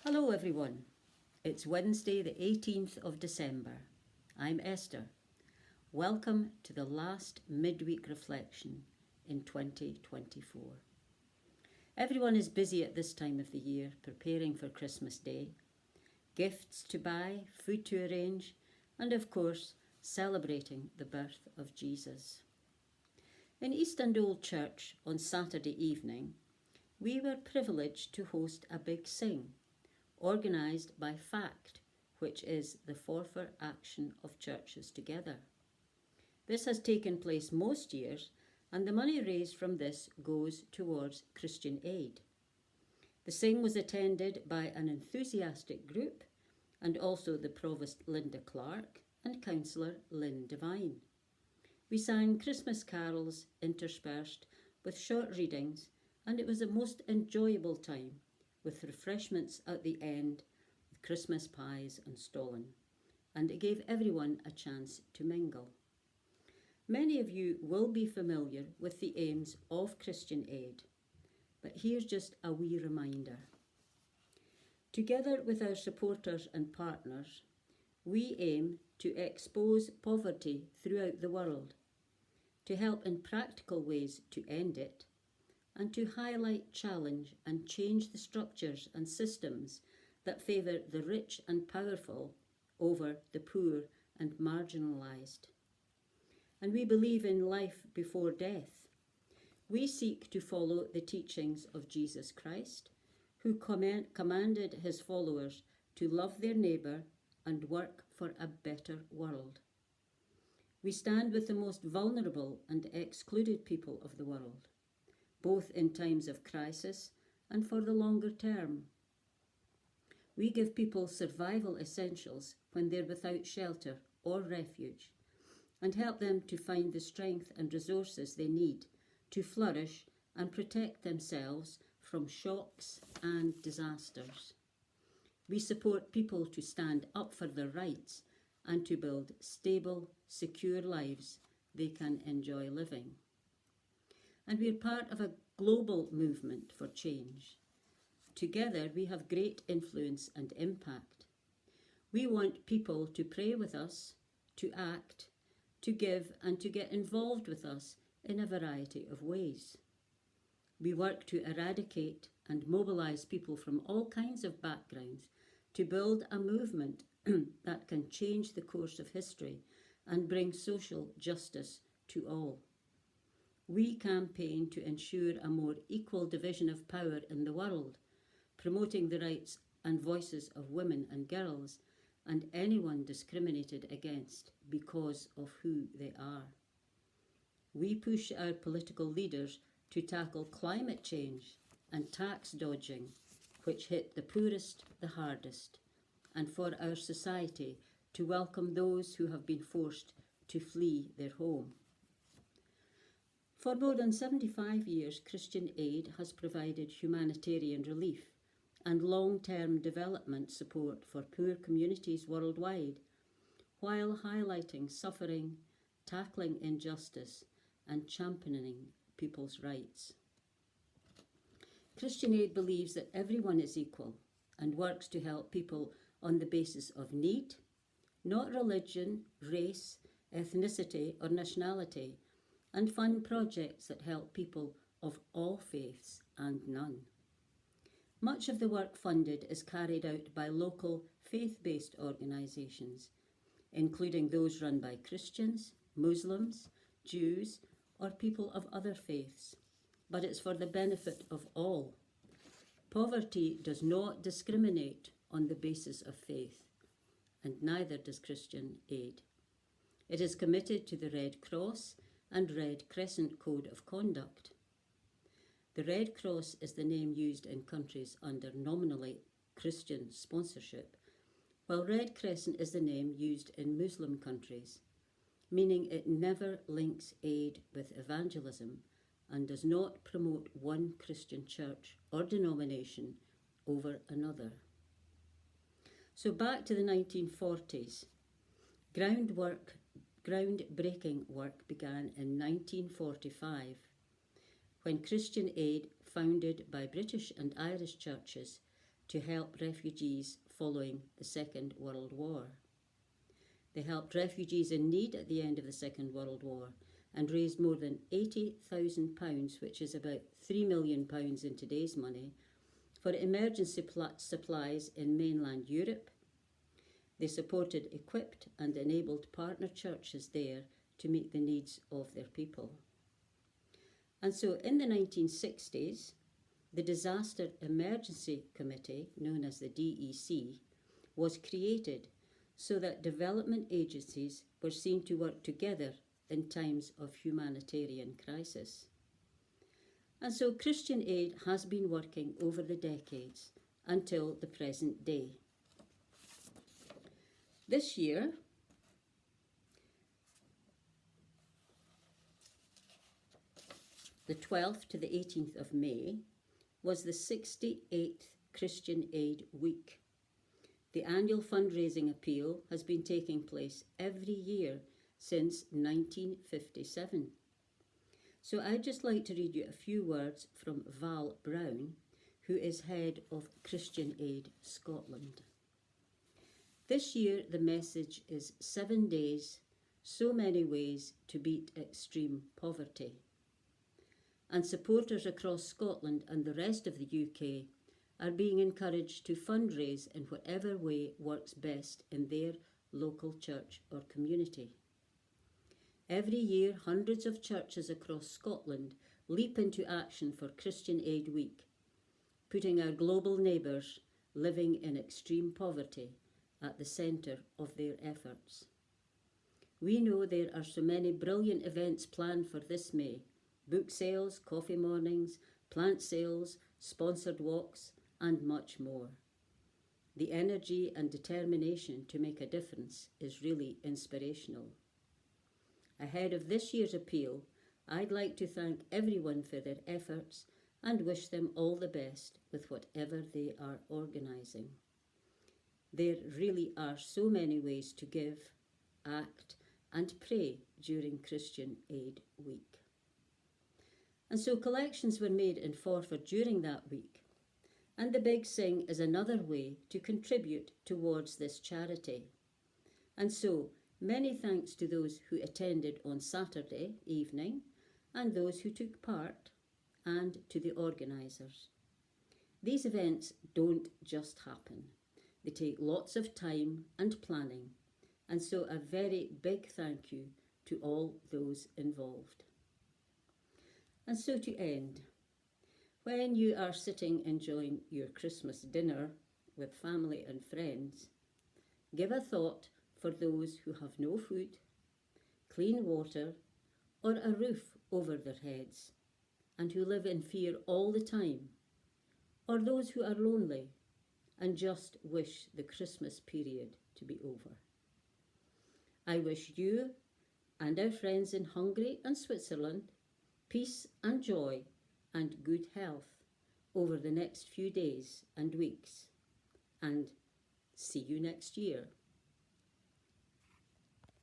Hello everyone. It's Wednesday the 18th of December. I'm Esther. Welcome to the last midweek reflection in 2024. Everyone is busy at this time of the year preparing for Christmas Day. Gifts to buy, food to arrange, and of course celebrating the birth of Jesus. In East End Old Church on Saturday evening, we were privileged to host a big sing organised by FACT, which is the Forfar Action of Churches Together. This has taken place most years, and the money raised from this goes towards Christian aid. The sing was attended by an enthusiastic group and also the Provost Linda Clark and Councillor Lynn Devine. We sang Christmas carols interspersed with short readings, and it was a most enjoyable time, with refreshments at the end, with Christmas pies and stollen, and it gave everyone a chance to mingle. Many of you will be familiar with the aims of Christian aid, but here's just a wee reminder. Together with our supporters and partners, we aim to expose poverty throughout the world, to help in practical ways to end it, and to highlight, challenge and change the structures and systems that favour the rich and powerful over the poor and marginalised. And we believe in life before death. We seek to follow the teachings of Jesus Christ, who commanded his followers to love their neighbour and work for a better world. We stand with the most vulnerable and excluded people of the world, both in times of crisis and for the longer term. We give people survival essentials when they're without shelter or refuge, and help them to find the strength and resources they need to flourish and protect themselves from shocks and disasters. We support people to stand up for their rights and to build stable, secure lives they can enjoy living. And we are part of a global movement for change. Together we have great influence and impact. We want people to pray with us, to act, to give and to get involved with us in a variety of ways. We work to eradicate and mobilise people from all kinds of backgrounds to build a movement that can change the course of history and bring social justice to all. We campaign to ensure a more equal division of power in the world, promoting the rights and voices of women and girls and anyone discriminated against because of who they are. We push our political leaders to tackle climate change and tax dodging, which hit the poorest the hardest, and for our society to welcome those who have been forced to flee their home. For more than 75 years, Christian aid has provided humanitarian relief and long-term development support for poor communities worldwide, while highlighting suffering, tackling injustice, and championing people's rights. Christian aid believes that everyone is equal and works to help people on the basis of need, not religion, race, ethnicity, or nationality, and fund projects that help people of all faiths and none. Much of the work funded is carried out by local faith-based organisations, including those run by Christians, Muslims, Jews, or people of other faiths, but it's for the benefit of all. Poverty does not discriminate on the basis of faith, and neither does Christian aid. It is committed to the Red Cross and Red Crescent Code of Conduct. The Red Cross is the name used in countries under nominally Christian sponsorship, while Red Crescent is the name used in Muslim countries, meaning it never links aid with evangelism and does not promote one Christian church or denomination over another. So back to the 1940s. Groundbreaking work began in 1945 when Christian aid, founded by British and Irish churches, to help refugees following the Second World War. They helped refugees in need at the end of the Second World War and raised more than £80,000, which is about £3 million in today's money, for emergency supplies in mainland Europe. They supported equipped and enabled partner churches there to meet the needs of their people. And so in the 1960s, the Disaster Emergency Committee, known as the DEC, was created so that development agencies were seen to work together in times of humanitarian crisis. And so Christian Aid has been working over the decades until the present day. This year, the 12th to the 18th of May, was the 68th Christian Aid Week. The annual fundraising appeal has been taking place every year since 1957. So I'd just like to read you a few words from Val Brown, who is head of Christian Aid Scotland. This year the message is 7 days, so many ways to beat extreme poverty. And supporters across Scotland and the rest of the UK are being encouraged to fundraise in whatever way works best in their local church or community. Every year, hundreds of churches across Scotland leap into action for Christian Aid Week, putting our global neighbours living in extreme poverty at the centre of their efforts. We know there are so many brilliant events planned for this May: book sales, coffee mornings, plant sales, sponsored walks, and much more. The energy and determination to make a difference is really inspirational. Ahead of this year's appeal, I'd like to thank everyone for their efforts and wish them all the best with whatever they are organising. There really are so many ways to give, act, and pray during Christian Aid Week. And so collections were made in Forfar during that week, and the Big Sing is another way to contribute towards this charity. And so, many thanks to those who attended on Saturday evening and those who took part, and to the organisers. These events don't just happen. They take lots of time and planning, and so a very big thank you to all those involved. And so to end, when you are sitting enjoying your Christmas dinner with family and friends, give a thought for those who have no food, clean water, or a roof over their heads, and who live in fear all the time, or those who are lonely and just wish the Christmas period to be over. I wish you and our friends in Hungary and Switzerland peace and joy and good health over the next few days and weeks, and see you next year.